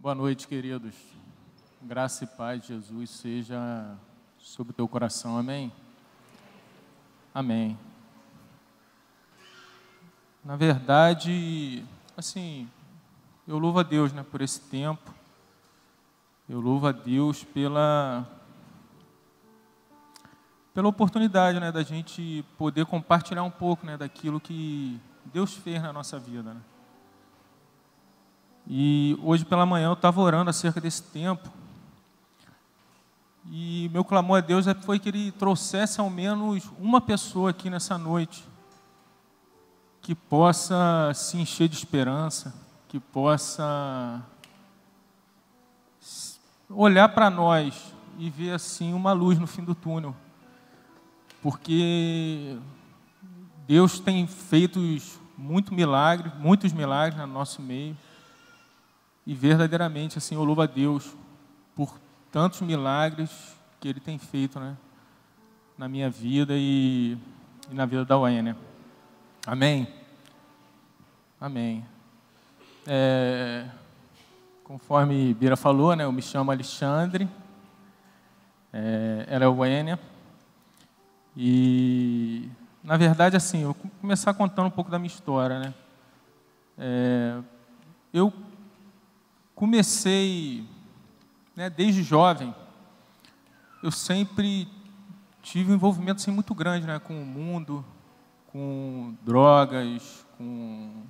Boa noite, queridos. Graça e paz de Jesus seja sobre o teu coração. Amém? Amém. Na verdade, assim, eu louvo a Deus, né, por esse tempo. Eu louvo a Deus pela oportunidade, né, da gente poder compartilhar um pouco, né, daquilo que Deus fez na nossa vida, né? E hoje pela manhã eu estava orando acerca desse tempo. E meu clamor a Deus foi que Ele trouxesse ao menos uma pessoa aqui nessa noite que possa se encher de esperança, que possa olhar para nós e ver assim uma luz no fim do túnel. Porque Deus tem feito muitos milagres no nosso meio. E verdadeiramente, assim, eu louvo a Deus por tantos milagres que Ele tem feito, né, na minha vida e na vida da Uênia. Amém? Amém. Conforme Bira falou, né, eu me chamo Alexandre, ela é Uênia. E, na verdade, assim, eu vou começar contando um pouco da minha história, né. Eu comecei, né, desde jovem, eu sempre tive um envolvimento assim, muito grande, né, com o mundo, com drogas, com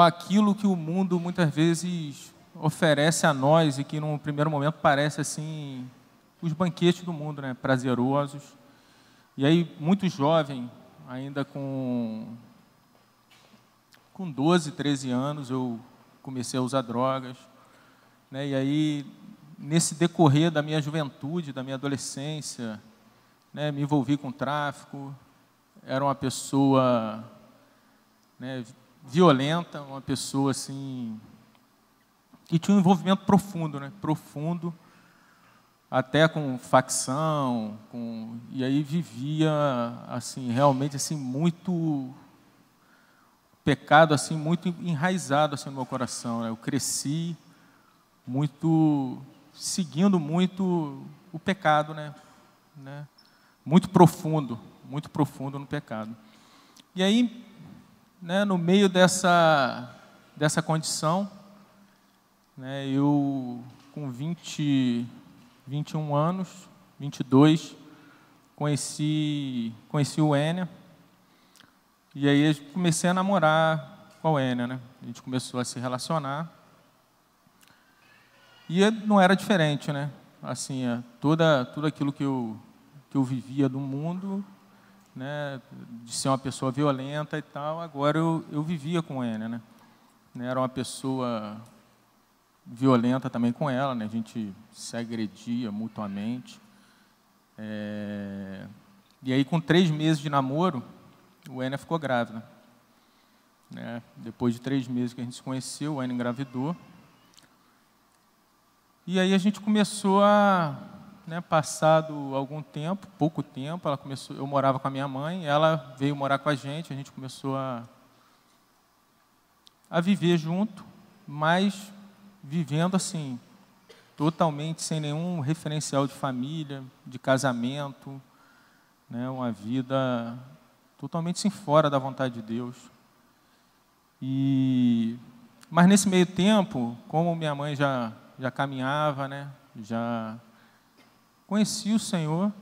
aquilo que o mundo muitas vezes oferece a nós e que num primeiro momento parece assim os banquetes do mundo, né, prazerosos. E aí, muito jovem, ainda com 12, 13 anos, eu comecei a usar drogas, né? E aí, nesse decorrer da minha juventude, da minha adolescência, né, me envolvi com tráfico. Era uma pessoa, né, violenta, uma pessoa assim que tinha um envolvimento profundo, né, profundo, até com facção, e aí vivia assim realmente assim muito pecado assim muito enraizado assim no meu coração, né? Eu cresci muito seguindo muito o pecado, né? Muito profundo no pecado. E aí, né, no meio dessa condição, né, eu com 21 anos, 22, conheci o Uênia. E aí eu comecei a namorar com a Uênia, né? A gente começou a se relacionar. E não era diferente, né? Assim, tudo aquilo que eu vivia do mundo, né, de ser uma pessoa violenta e tal, agora eu vivia com a Uênia, né? Era uma pessoa violenta também com ela, né? A gente se agredia mutuamente. E aí, com 3 meses de namoro, o Uênia ficou grávida, né? Depois de 3 meses que a gente se conheceu, o Uênia engravidou. E aí a gente começou a, né, passado algum tempo, pouco tempo, eu morava com a minha mãe, ela veio morar com a gente começou a viver junto, mas vivendo assim, totalmente sem nenhum referencial de família, de casamento, né, uma vida totalmente assim, fora da vontade de Deus. Mas nesse meio tempo, como minha mãe já caminhava, né, já conhecia o Senhor,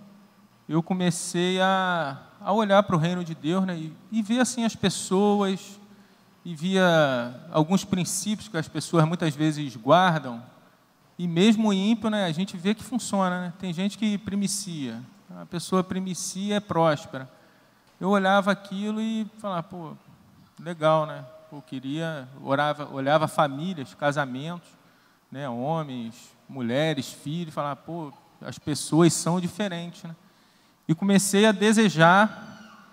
eu comecei a olhar para o reino de Deus, né, e ver assim as pessoas, e via alguns princípios que as pessoas muitas vezes guardam, e mesmo o ímpio, né, a gente vê que funciona, né? Tem gente que primicia, a pessoa primicia é próspera. Eu olhava aquilo e falava, pô, legal, né? Eu olhava famílias, casamentos, né? Homens, mulheres, filhos, falava, pô, as pessoas são diferentes, né? E comecei a desejar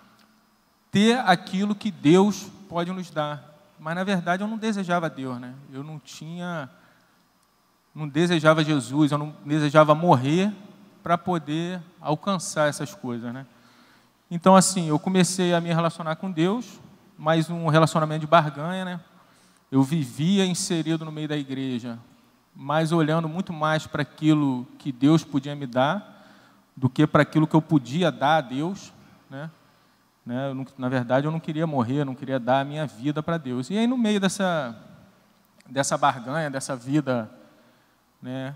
ter aquilo que Deus pode nos dar. Mas, na verdade, eu não desejava Deus, né? Eu não desejava Jesus, eu não desejava morrer para poder alcançar essas coisas, né? Então, assim, eu comecei a me relacionar com Deus, mas um relacionamento de barganha, né? eu vivia inserido no meio da igreja, mas olhando muito mais para aquilo que Deus podia me dar do que para aquilo que eu podia dar a Deus, né? Na verdade, eu não queria morrer, eu não queria dar a minha vida para Deus. E aí, no meio dessa barganha, dessa vida, né,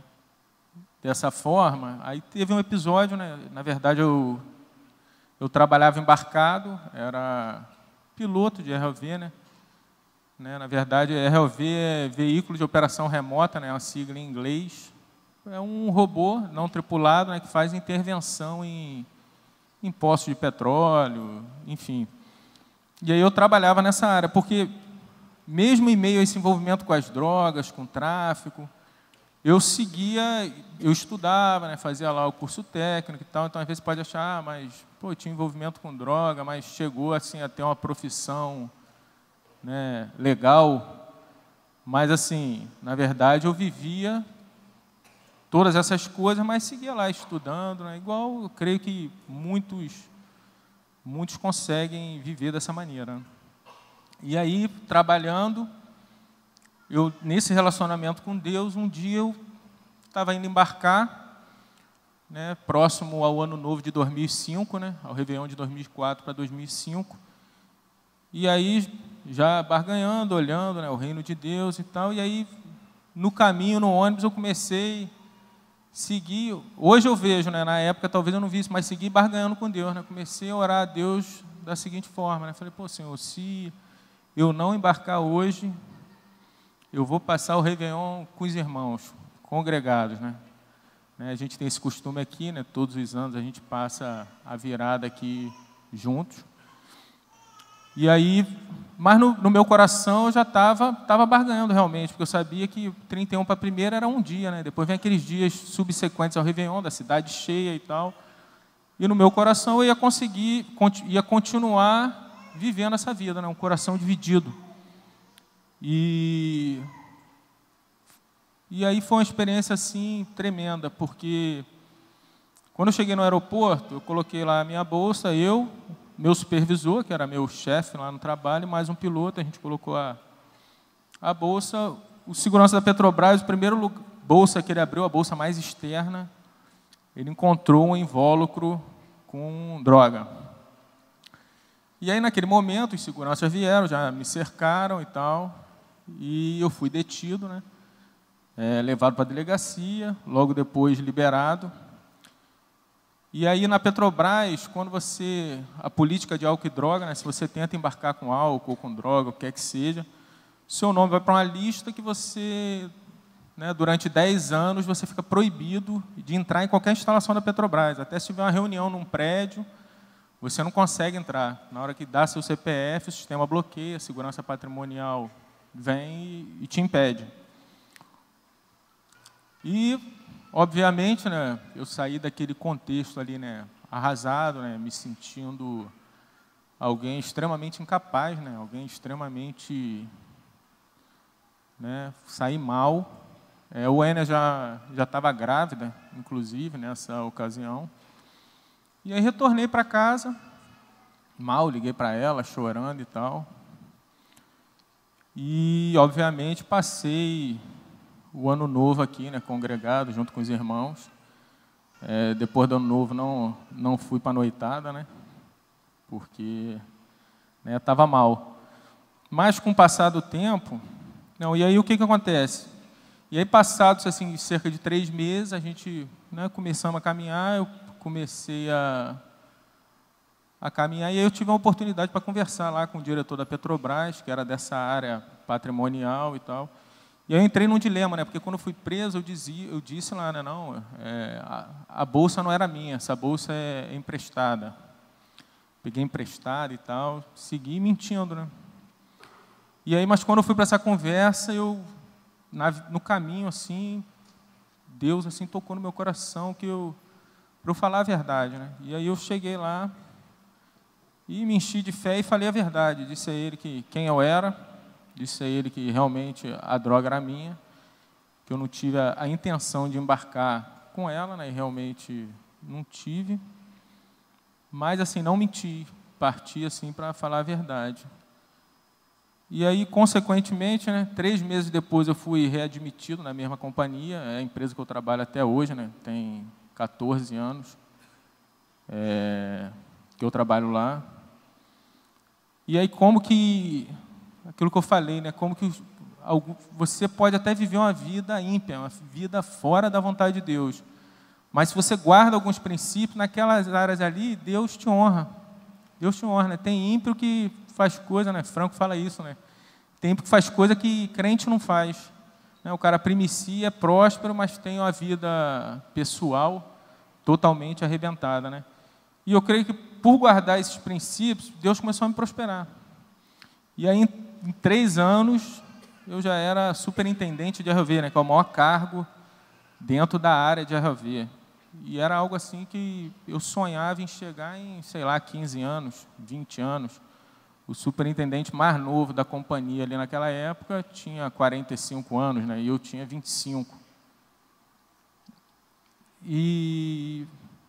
dessa forma, aí teve um episódio, né? Na verdade, eu trabalhava embarcado, era piloto de ROV, né? Na verdade, ROV é Veículo de Operação Remota, né? É uma sigla em inglês. É um robô não tripulado, né, que faz intervenção em poços de petróleo, enfim. E aí eu trabalhava nessa área, porque mesmo em meio a esse envolvimento com as drogas, com o tráfico, eu estudava, né, fazia lá o curso técnico e tal, então às vezes pode achar, mas pô, tinha envolvimento com droga, mas chegou assim a ter uma profissão, né, legal, mas assim, na verdade eu vivia todas essas coisas, mas seguia lá estudando, né? Igual eu creio que muitos conseguem viver dessa maneira. E aí, trabalhando, nesse relacionamento com Deus, um dia eu estava indo embarcar, né, próximo ao Ano Novo de 2005, né, ao Réveillon de 2004 para 2005, e aí, já barganhando, olhando, né, o reino de Deus e tal, e aí, no caminho, no ônibus, eu comecei segui, hoje eu vejo, né, na época talvez eu não visse, mas segui barganhando com Deus, né, comecei a orar a Deus da seguinte forma, né, falei, pô, Senhor, se eu não embarcar hoje, eu vou passar o Réveillon com os irmãos, congregados, né, a gente tem esse costume aqui, né, todos os anos a gente passa a virada aqui juntos, e aí, mas no meu coração eu já estava barganhando realmente, porque eu sabia que 31 para a primeira era um dia, né? Depois vem aqueles dias subsequentes ao Réveillon, da cidade cheia e tal. E no meu coração eu ia continuar vivendo essa vida, né? Um coração dividido. E aí foi uma experiência assim tremenda, porque quando eu cheguei no aeroporto, eu coloquei lá a minha bolsa, meu supervisor, que era meu chefe lá no trabalho, mais um piloto, a gente colocou a bolsa, o segurança da Petrobras, o primeiro bolsa que ele abriu, a bolsa mais externa, ele encontrou um invólucro com droga. E aí, naquele momento, os seguranças vieram, já me cercaram e tal, e eu fui detido, né, levado para a delegacia, logo depois liberado. E aí, na Petrobras, quando a política de álcool e droga, né, se você tenta embarcar com álcool ou com droga, o que quer que seja, seu nome vai para uma lista que você, né, durante 10 anos, você fica proibido de entrar em qualquer instalação da Petrobras. Até se tiver uma reunião num prédio, você não consegue entrar. Na hora que dá seu CPF, o sistema bloqueia, a segurança patrimonial vem e te impede. E obviamente, né, eu saí daquele contexto ali, né, arrasado, né, me sentindo alguém extremamente incapaz, né, alguém extremamente, né, saí mal. O Enia já estava grávida, inclusive, nessa ocasião. E aí retornei para casa, mal, liguei para ela, chorando e tal. E, obviamente, passei o Ano Novo aqui, né, congregado, junto com os irmãos. Depois do Ano Novo, não fui para a noitada, né, porque estava mal. Mas, com o passar do tempo... e aí, o que acontece? E aí, passados assim, cerca de 3 meses, a gente, né, começamos a caminhar, eu comecei a caminhar, e aí eu tive uma oportunidade para conversar lá com o diretor da Petrobras, que era dessa área patrimonial e tal. E eu entrei num dilema, né? Porque quando eu fui preso, eu disse lá, né, a bolsa não era minha, essa bolsa é emprestada. Peguei emprestada e tal, segui mentindo, né? E aí, mas quando eu fui para essa conversa, no caminho, assim, Deus assim tocou no meu coração para eu falar a verdade, né? E aí eu cheguei lá e me enchi de fé e falei a verdade. Disse a ele quem eu era, disse a ele que realmente a droga era minha, que eu não tive a intenção de embarcar com ela, né? E realmente não tive. Mas assim, não menti, parti assim para falar a verdade. E aí, consequentemente, né, 3 meses depois eu fui readmitido na mesma companhia, é a empresa que eu trabalho até hoje, né, tem 14 anos que eu trabalho lá. E aí, como que, aquilo que eu falei, né, como que você pode até viver uma vida ímpia, uma vida fora da vontade de Deus, mas se você guarda alguns princípios, naquelas áreas ali, Deus te honra. Deus te honra, né? Tem ímpio que faz coisa, né? Franco fala isso, né? Tem ímpio que faz coisa que crente não faz. Né? O cara primicia, é próspero, mas tem uma vida pessoal totalmente arrebentada, né? E eu creio que por guardar esses princípios, Deus começou a me prosperar. E aí, em 3 anos, eu já era superintendente de RV, né? Que é o maior cargo dentro da área de RV. E era algo assim que eu sonhava em chegar em, sei lá, 15 anos, 20 anos. O superintendente mais novo da companhia ali naquela época tinha 45 anos, né, e eu tinha 25.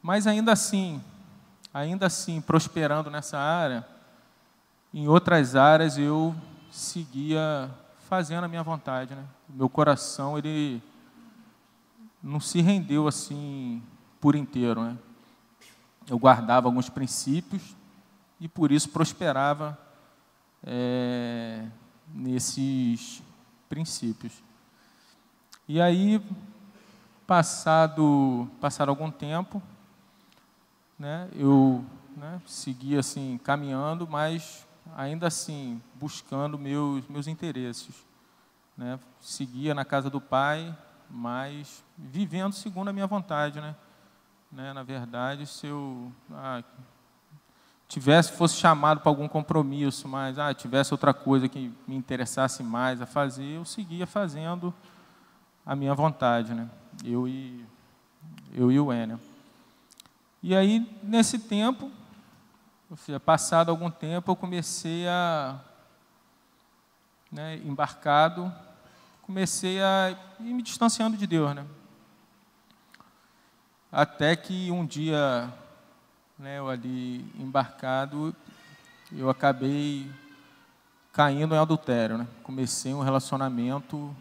Mas ainda assim, prosperando nessa área, em outras áreas eu seguia fazendo a minha vontade, né? Meu coração, ele não se rendeu assim por inteiro, né? Eu guardava alguns princípios e por isso prosperava nesses princípios. E aí, passado algum tempo, né, eu seguia assim caminhando, mas ainda assim buscando meus interesses, né? Seguia na casa do Pai, mas vivendo segundo a minha vontade, né? Na verdade, se eu fosse chamado para algum compromisso, mas tivesse outra coisa que me interessasse mais a fazer, eu seguia fazendo a minha vontade, né? Eu e o Enio. E aí, nesse tempo, passado algum tempo, eu comecei embarcado, comecei a ir me distanciando de Deus, né? Até que um dia, né, eu ali embarcado, eu acabei caindo em adultério, né? Comecei um relacionamento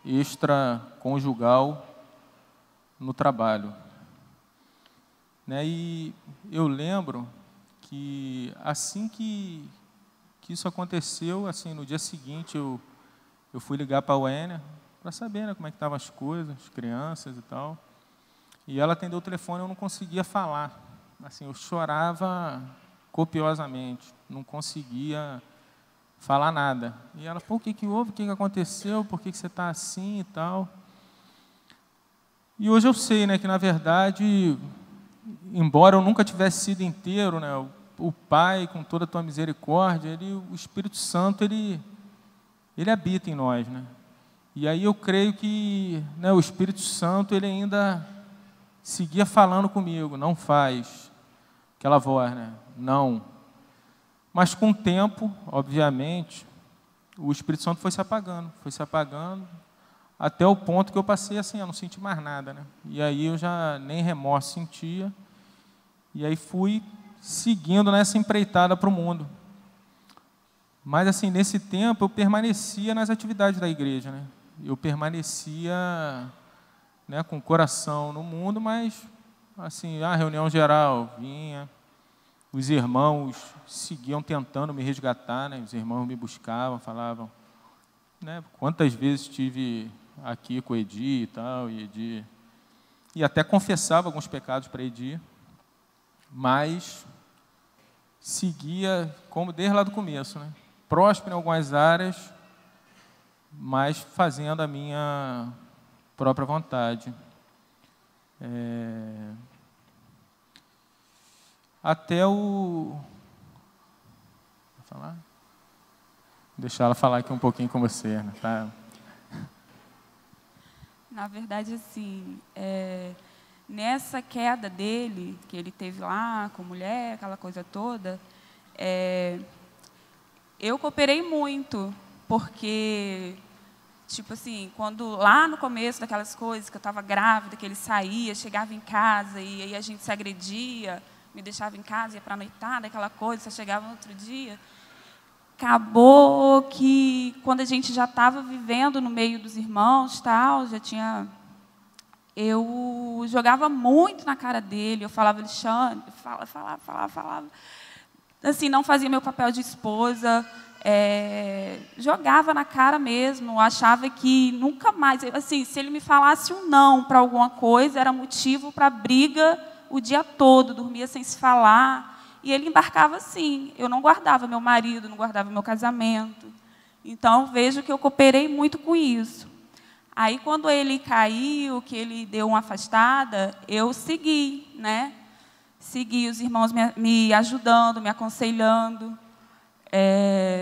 extraconjugal no trabalho, né? E eu lembro que assim que isso aconteceu, assim, no dia seguinte eu fui ligar para a Uênia para saber, né, como é que estavam as coisas, as crianças e tal. E ela atendeu o telefone, eu não conseguia falar. Assim, eu chorava copiosamente, não conseguia falar nada. E ela, pô, o que houve? O que aconteceu? Por que você está assim e tal? E hoje eu sei, né, que na verdade, embora eu nunca tivesse sido inteiro, né, o Pai, com toda a tua misericórdia, o Espírito Santo, ele habita em nós, né? E aí eu creio que, né, o Espírito Santo, ele ainda seguia falando comigo, não faz. Aquela voz, né? Não. Mas com o tempo, obviamente, o Espírito Santo foi se apagando, até o ponto que eu passei assim, eu não senti mais nada, né? E aí eu já nem remorso sentia, e aí fui seguindo nessa empreitada para o mundo. Mas assim, nesse tempo eu permanecia nas atividades da igreja, né? Eu permanecia, né, com o coração no mundo, mas assim, a reunião geral vinha, os irmãos seguiam tentando me resgatar, né? Os irmãos me buscavam, falavam, né, quantas vezes estive aqui com o Edi e tal, e até confessava alguns pecados para Edi, mas seguia como desde lá do começo, né? Próspero em algumas áreas, mas fazendo a minha própria vontade. Até o... Vou falar? Deixar ela falar aqui um pouquinho com você, né? Tá? Na verdade, assim, nessa queda dele, que ele teve lá com a mulher, aquela coisa toda, eu cooperei muito, porque, tipo assim, quando lá no começo daquelas coisas, que eu estava grávida, que ele saía, chegava em casa e aí a gente se agredia, me deixava em casa, ia para a noitada, aquela coisa, só chegava no outro dia. acabou que, quando a gente já estava vivendo no meio dos irmãos, tal, eu jogava muito na cara dele, eu falava, Alexandre, falava. Assim, não fazia meu papel de esposa, jogava na cara mesmo, achava que nunca mais, assim, se ele me falasse um não para alguma coisa, era motivo para briga o dia todo, dormia sem se falar, e ele embarcava assim. Eu não guardava meu marido, não guardava meu casamento. Então, vejo que eu cooperei muito com isso. Aí, quando ele caiu, que ele deu uma afastada, eu segui, né? Segui os irmãos me ajudando, me aconselhando.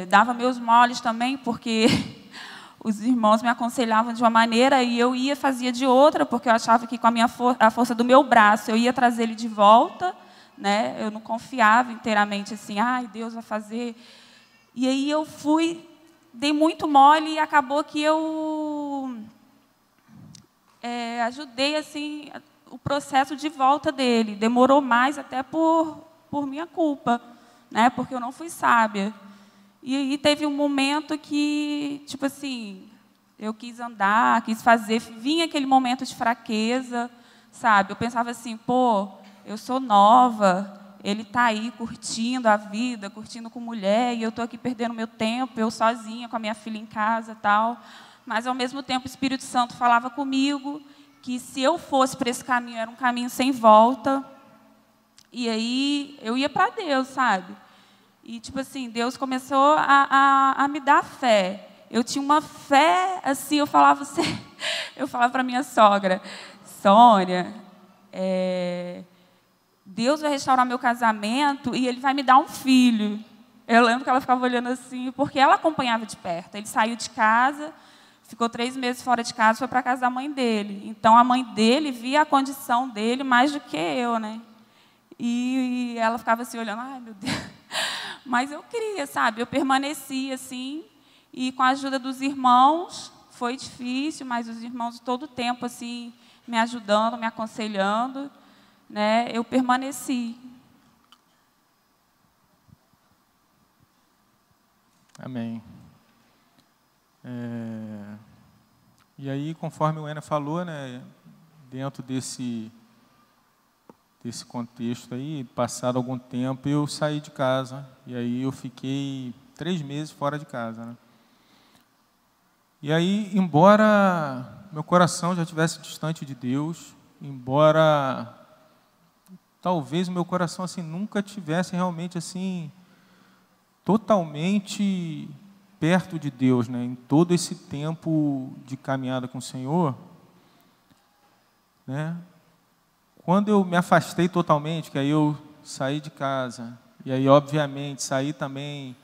Dava meus moles também, porque os irmãos me aconselhavam de uma maneira e eu fazia de outra, porque eu achava que com a força do meu braço eu ia trazer ele de volta, né? Eu não confiava inteiramente assim, ai, Deus vai fazer. E aí eu dei muito mole e acabou que eu ajudei assim o processo de volta dele. Demorou mais até por minha culpa, né? Porque eu não fui sábia. E aí teve um momento que, tipo assim, eu quis andar, quis fazer, vinha aquele momento de fraqueza, sabe? Eu pensava assim, pô, eu sou nova, ele está aí curtindo a vida, curtindo com mulher, e eu estou aqui perdendo meu tempo, eu sozinha com a minha filha em casa e tal. Mas, ao mesmo tempo, o Espírito Santo falava comigo que, se eu fosse para esse caminho, era um caminho sem volta. E aí, eu ia para Deus, sabe? E, tipo assim, Deus começou a me dar fé. Eu tinha uma fé, assim, eu falava para minha sogra, Sônia, Deus vai restaurar meu casamento e Ele vai me dar um filho. Eu lembro que ela ficava olhando assim, porque ela acompanhava de perto. Ele saiu de casa, ficou 3 meses fora de casa, foi para a casa da mãe dele. Então, a mãe dele via a condição dele mais do que eu, né? E ela ficava assim, olhando, ai, meu Deus. Mas eu queria, sabe? Eu permaneci assim, e com a ajuda dos irmãos, foi difícil, mas os irmãos todo o tempo assim, me ajudando, me aconselhando, né? Eu permaneci. Amém. E aí, conforme o Ena falou, né, dentro desse contexto aí, passado algum tempo, eu saí de casa, e aí eu fiquei 3 meses fora de casa, né? E aí, embora meu coração já estivesse distante de Deus, embora talvez o meu coração assim nunca tivesse realmente assim totalmente perto de Deus, né? Em todo esse tempo de caminhada com o Senhor, né? Quando eu me afastei totalmente, que aí eu saí de casa, e aí, obviamente, saí também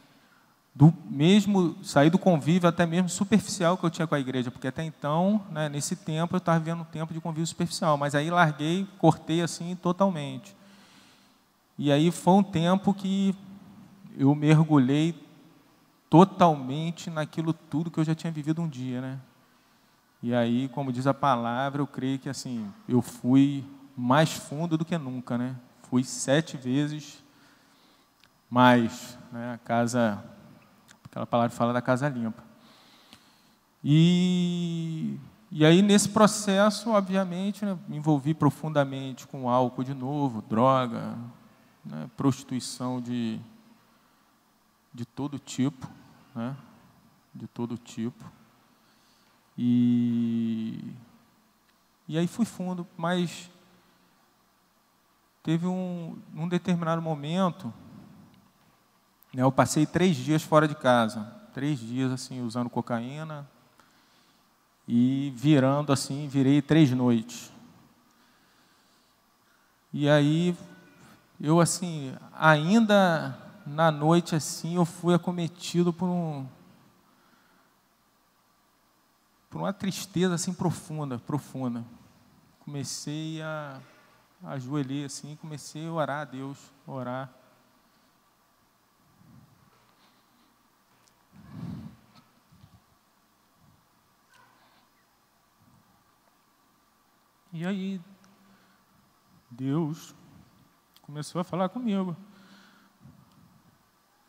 saí do convívio até mesmo superficial que eu tinha com a igreja, porque até então, né, nesse tempo, eu estava vivendo um tempo de convívio superficial, mas aí larguei, cortei assim totalmente. E aí foi um tempo que eu mergulhei totalmente naquilo tudo que eu já tinha vivido um dia, né? E aí, como diz a palavra, eu creio que assim, eu fui mais fundo do que nunca, né? Fui 7 vezes mais, né? Aquela palavra fala da casa limpa. E aí, nesse processo, obviamente, né, me envolvi profundamente com álcool de novo, droga, né, prostituição de todo tipo, né? De todo tipo. E aí fui fundo, mas teve num determinado momento, né, eu passei 3 dias fora de casa, 3 dias assim usando cocaína e virei 3 noites. E aí eu assim, ainda na noite assim, eu fui acometido por uma tristeza assim profunda. Comecei a ajoelhar assim, comecei a orar a Deus, orar. E aí Deus começou a falar comigo.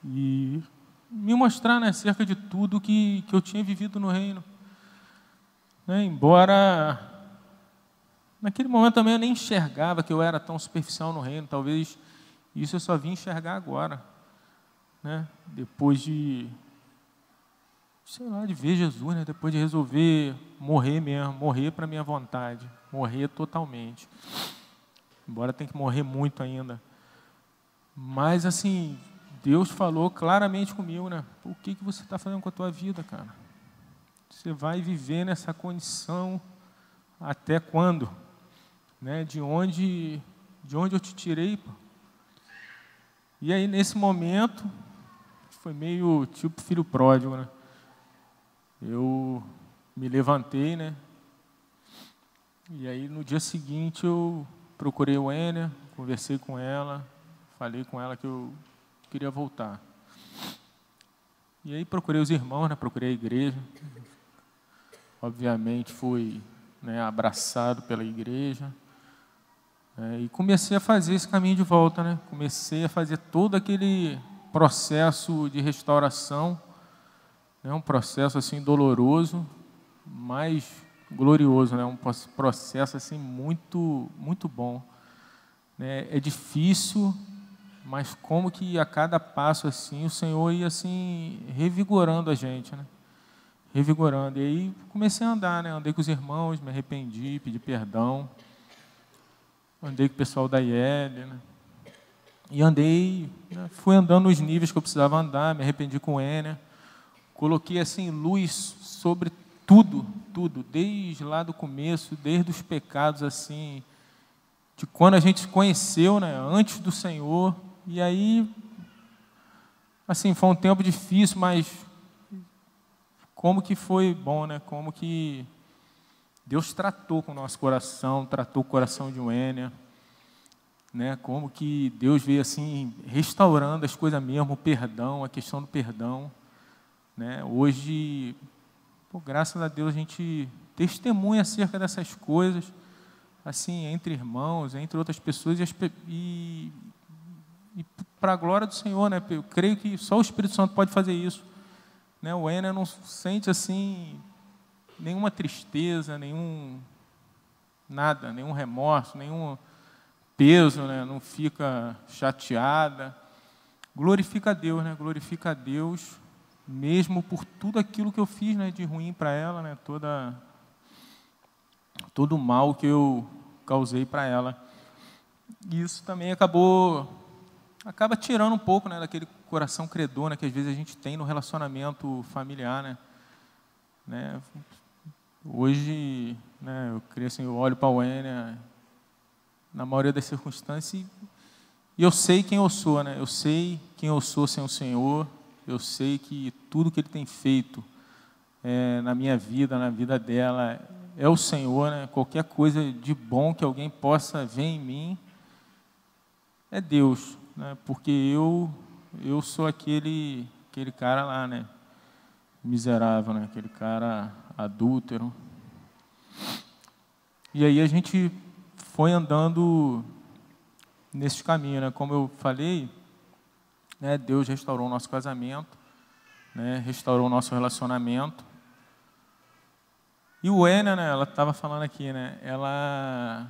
E me mostrar, né, acerca de tudo que eu tinha vivido no reino. Né, embora naquele momento também eu nem enxergava que eu era tão superficial no reino, talvez isso eu só vim enxergar agora, né, depois de, sei lá, de ver Jesus, né, depois de resolver morrer mesmo, morrer para a minha vontade, morrer totalmente. Embora tenha que morrer muito ainda. Mas, assim, Deus falou claramente comigo, né? O que você está fazendo com a tua vida, cara? Você vai viver nessa condição até quando? Né? De onde eu te tirei? Pô? E aí, nesse momento, foi meio tipo filho pródigo, né? Eu me levantei, né? E aí, no dia seguinte, eu procurei o Ênia, conversei com ela, falei com ela que eu queria voltar. E aí procurei os irmãos, né? Procurei a igreja. Obviamente fui, né, abraçado pela igreja. E comecei a fazer esse caminho de volta, né? Comecei a fazer todo aquele processo de restauração, né? Um processo assim doloroso, mas glorioso, né? Um processo assim muito, muito bom. É difícil, mas como que a cada passo assim o Senhor ia assim revigorando a gente, né? Revigorando. E aí comecei a andar, né? Andei com os irmãos, me arrependi, pedi perdão. Andei com o pessoal da IEL, né? E andei, né? Fui andando nos níveis que eu precisava andar, me arrependi com o Ênia. Coloquei assim luz sobre tudo, desde lá do começo, desde os pecados assim, de quando a gente se conheceu, né, antes do Senhor. E aí, assim, foi um tempo difícil, mas como que foi bom, né? Como que Deus tratou com o nosso coração, tratou o coração de Ênia, né? Como que Deus veio assim restaurando as coisas mesmo, o perdão, a questão do perdão, né? Hoje, pô, graças a Deus, a gente testemunha acerca dessas coisas, assim, entre irmãos, entre outras pessoas, e para a glória do Senhor, né? Eu creio que só o Espírito Santo pode fazer isso, né? O Ênia não sente assim nenhuma tristeza, nenhum remorso, nenhum peso, né? Não fica chateada. Glorifica a Deus, né? Glorifica a Deus mesmo por tudo aquilo que eu fiz, né, de ruim para ela, né? Todo o mal que eu causei para ela. E isso também acaba tirando um pouco, né, daquele coração credor, né, que às vezes a gente tem no relacionamento familiar, né? Hoje, né, eu creio assim, eu olho para o Ênia na maioria das circunstâncias e eu sei quem eu sou, né? Eu sei quem eu sou sem o Senhor. Eu sei que tudo que Ele tem feito na minha vida, na vida dela, é o Senhor, né? Qualquer coisa de bom que alguém possa ver em mim é Deus, né? Porque eu sou aquele cara lá, né? Miserável, né? Aquele cara adúltero. E aí a gente foi andando nesse caminho, né? Como eu falei, né, Deus restaurou o nosso casamento, né, restaurou o nosso relacionamento. E o Ênia, né, ela estava falando aqui, né, ela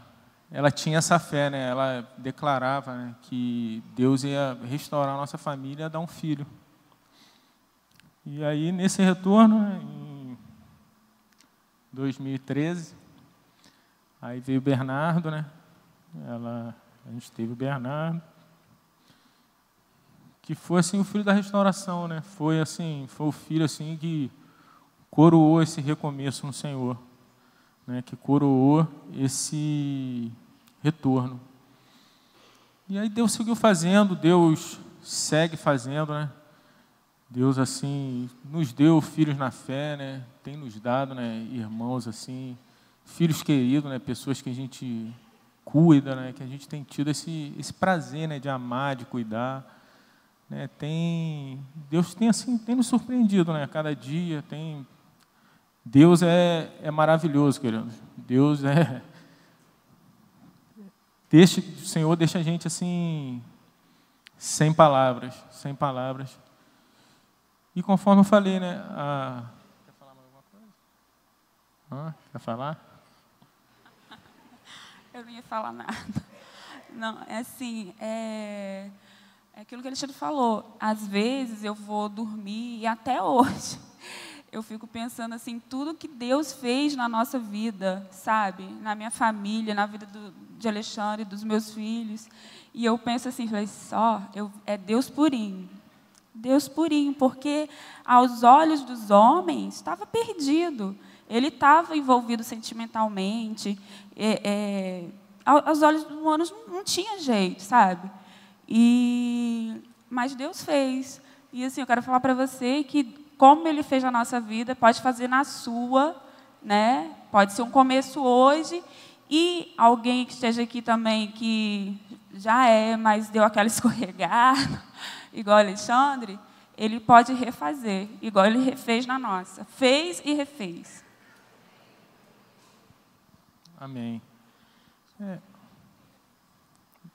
tinha essa fé, né, ela declarava, né, que Deus ia restaurar a nossa família e dar um filho. E aí, nesse retorno, né, em 2013, aí veio o Bernardo, né, a gente teve o Bernardo, que foi assim o filho da restauração, né? Foi o filho assim que coroou esse recomeço no Senhor, né? Que coroou esse retorno. E aí Deus seguiu fazendo, Deus segue fazendo, né? Deus assim nos deu filhos na fé, né? Tem nos dado, né, irmãos assim, filhos queridos, né? Pessoas que a gente cuida, né? Que a gente tem tido esse prazer, né, de amar, de cuidar. Deus tem nos surpreendido, né? A cada dia Deus é maravilhoso, queridos. O Senhor deixa a gente assim sem palavras. E conforme eu falei, né? Quer falar mais alguma coisa? Quer falar? Eu não ia falar nada. Não, é assim, é aquilo que o Alexandre falou. Às vezes eu vou dormir, e até hoje, eu fico pensando assim, tudo que Deus fez na nossa vida, sabe? Na minha família, na vida de Alexandre, dos meus filhos. E eu penso assim, falei, é Deus purinho. Deus purinho, porque aos olhos dos homens estava perdido. Ele estava envolvido sentimentalmente. Aos olhos dos humanos não tinha jeito, sabe? Mas Deus fez. E assim, eu quero falar para você que, como Ele fez na nossa vida, pode fazer na sua, né? Pode ser um começo hoje. E alguém que esteja aqui também, que já mas deu aquela escorregada, igual Alexandre, ele pode refazer, igual ele refez na nossa. Fez e refez. Amém.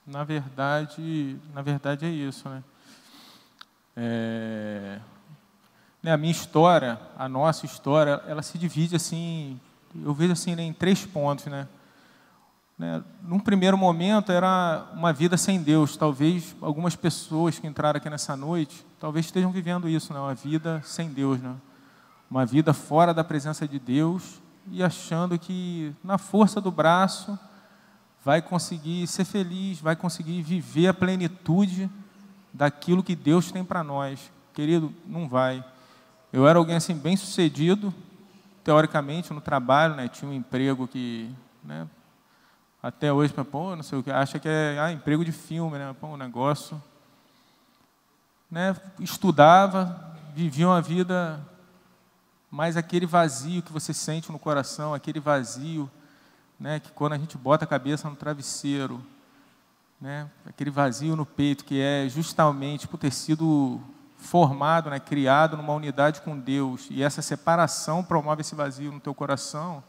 Na verdade é isso, né? A minha história, a nossa história, ela se divide assim, eu vejo assim, né, em 3 pontos, né? Num primeiro momento era uma vida sem Deus. Talvez algumas pessoas que entraram aqui nessa noite, talvez estejam vivendo isso, né? Uma vida sem Deus, né? Uma vida fora da presença de Deus e achando que na força do braço vai conseguir ser feliz, vai conseguir viver a plenitude daquilo que Deus tem para nós. Querido, não vai. Eu era alguém assim bem sucedido, teoricamente, no trabalho, né? Tinha um emprego que, né? Até hoje, não sei o que, acha que é emprego de filme, né? Um negócio. Né? Estudava, vivia uma vida, mas aquele vazio que você sente no coração, aquele vazio, né? Que quando a gente bota a cabeça no travesseiro, né? Aquele vazio no peito, que é justamente por ter sido formado, né? Criado numa unidade com Deus, e essa separação promove esse vazio no teu coração.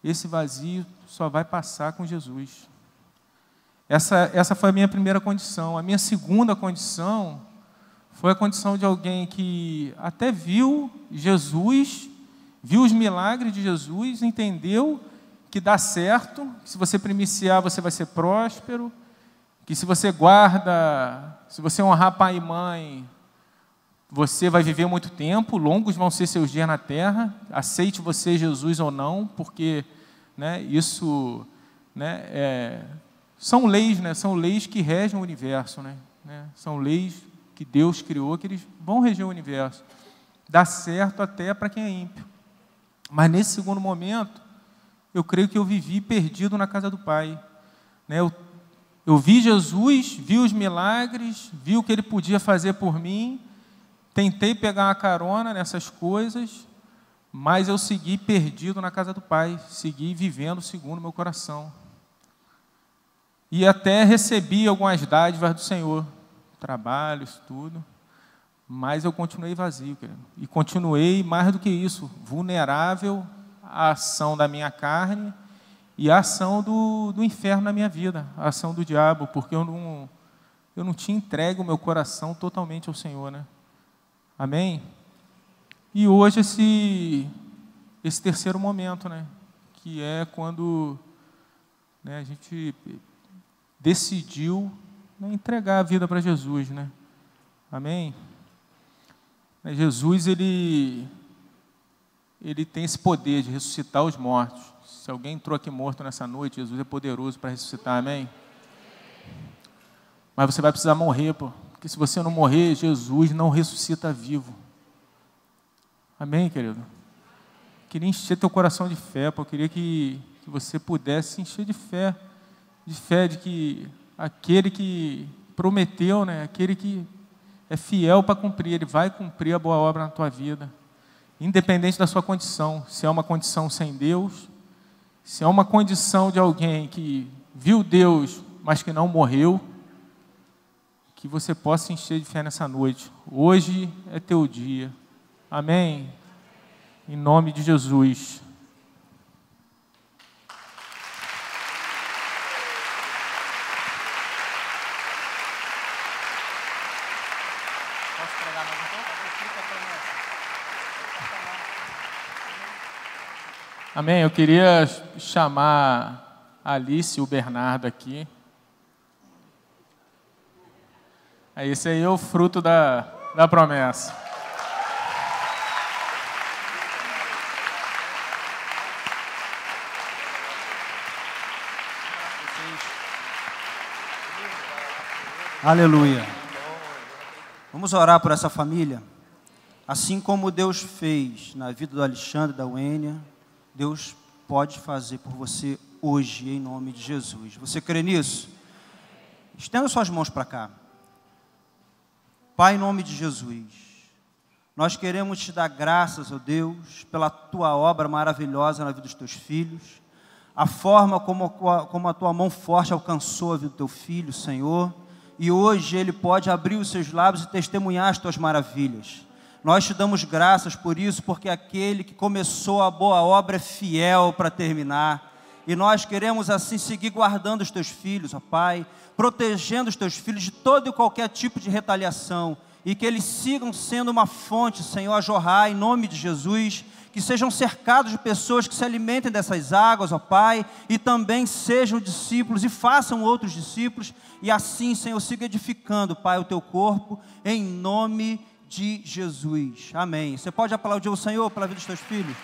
Esse vazio só vai passar com Jesus. Essa foi a minha primeira condição. A minha segunda condição foi a condição de alguém que até viu Jesus, viu os milagres de Jesus, entendeu que dá certo, que se você primiciar você vai ser próspero, que se você guarda, se você honrar pai e mãe, você vai viver muito tempo, longos vão ser seus dias na terra, aceite você Jesus ou não, porque, né, isso, né, são leis, né, são leis que regem o universo, né, são leis que Deus criou, que eles vão reger o universo. Dá certo até para quem é ímpio. Mas nesse segundo momento, eu creio que eu vivi perdido na casa do Pai. Né, eu vi Jesus, vi os milagres, vi o que Ele podia fazer por mim, tentei pegar uma carona nessas coisas, mas eu segui perdido na casa do Pai, segui vivendo segundo o meu coração. E até recebi algumas dádivas do Senhor, trabalhos, tudo, mas eu continuei vazio, querido. E continuei, mais do que isso, vulnerável à ação da minha carne e à ação do inferno na minha vida, à ação do diabo, porque eu não tinha entregue o meu coração totalmente ao Senhor, né? Amém? E hoje esse terceiro momento, né? Que é quando, né, a gente decidiu, né, entregar a vida para Jesus, né? Amém? Jesus, ele tem esse poder de ressuscitar os mortos. Se alguém entrou aqui morto nessa noite, Jesus é poderoso para ressuscitar, amém? Mas você vai precisar morrer, porque se você não morrer, Jesus não ressuscita vivo. Amém, querido? Queria encher teu coração de fé, eu queria que você pudesse encher de fé de que aquele que prometeu, né, aquele que é fiel para cumprir, ele vai cumprir a boa obra na tua vida, independente da sua condição, se é uma condição sem Deus, se é uma condição de alguém que viu Deus, mas que não morreu, que você possa encher de fé nessa noite. Hoje é teu dia. Amém? Em nome de Jesus. Posso pregar mais um pouco? Explica para nós. Amém. Eu queria chamar a Alice e o Bernardo aqui. Esse aí é o fruto da promessa. Aleluia. Vamos orar por essa família. Assim como Deus fez na vida do Alexandre e da Wênia, Deus pode fazer por você hoje, em nome de Jesus. Você crê nisso? Estenda suas mãos para cá. Pai, em nome de Jesus, nós queremos te dar graças, ó Deus, pela tua obra maravilhosa na vida dos teus filhos, a forma como a tua mão forte alcançou a vida do teu filho, Senhor, e hoje ele pode abrir os seus lábios e testemunhar as tuas maravilhas. Nós te damos graças por isso, porque aquele que começou a boa obra é fiel para terminar. E nós queremos assim seguir guardando os teus filhos, ó Pai, protegendo os teus filhos de todo e qualquer tipo de retaliação, e que eles sigam sendo uma fonte, Senhor, a jorrar em nome de Jesus, que sejam cercados de pessoas que se alimentem dessas águas, ó Pai, e também sejam discípulos e façam outros discípulos, e assim, Senhor, siga edificando, Pai, o teu corpo, em nome de Jesus. Amém. Você pode aplaudir o Senhor pela vida dos teus filhos?